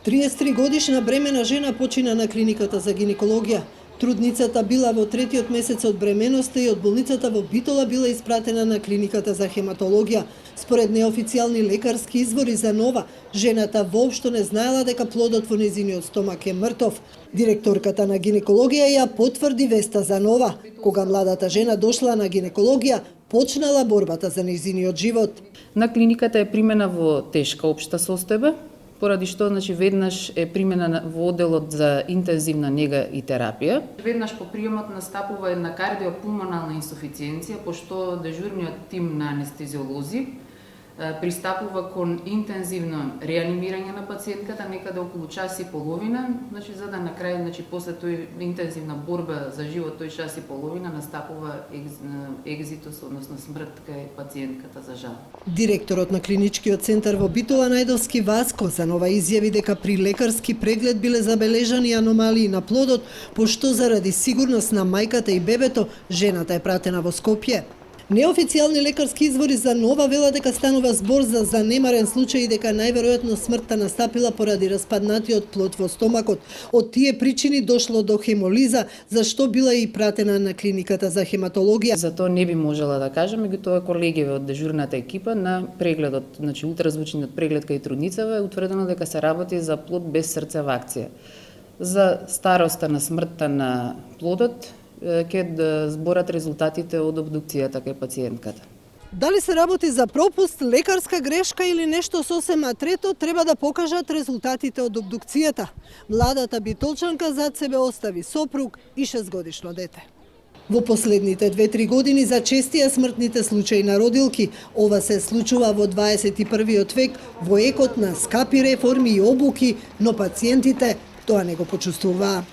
33 годишна бремена жена почина на клиниката за гинекологија. Трудницата била во третиот месец од бременоста и од болницата во Битола била испратена на клиниката за хематологија. Според неофицијални лекарски извори за Нова, жената воопшто не знаела дека плодот во незиниот стомак е мртов. Директорката на гинекологија ја потврди веста за Нова. Кога младата жена дошла на гинекологија, почнала борбата за незиниот живот. На клиниката е примена во тешка општа состојба, поради што веднаш е примена во одделот за интензивна нега и терапија. Веднаш по приемот настапува една кардиопулмонална инсуфициенција, пошто дежурниот тим на анестезиолози пристапува кон интензивно реанимирање на пациентката некаде околу час и половина, за да на крај, после тој интензивна борба за живот, тој час и половина настапува екзитус, односно смрт кај пациентката за жал. Директорот на клиничкиот центар во Битола Најдовски Васко за Нова изјави дека при лекарски преглед биле забележани аномалии на плодот, пошто заради сигурност на мајката и бебето, жената е пратена во Скопје. Неофицијални лекарски извори за Нова велат дека станува збор за занемарен случај и дека најверојатно смртта настапила поради распаднатиот плод во стомакот. Од тие причини дошло до хемолиза, зашто била и пратена на клиниката за хематологија. За тоа не би можела да кажам, меѓутоа колегиве од дежурната екипа на прегледот, ултразвучниот преглед кај трудницава е утврдено дека се работи за плод без срцева акција. За староста на смртта на плодот ќе зборат резултатите од обдукцијата кај пациентката. Дали се работи за пропуст, лекарска грешка или нешто сосема трето, треба да покажат резултатите од обдукцијата. Младата битолчанка зад себе остави сопруг и 6-годишно дете. Во последните 2-3 години зачестија смртните случаи на родилки. Ова се случува во 21. век во екот на скапи реформи и обуки, но пациентите тоа не го почувствуваат.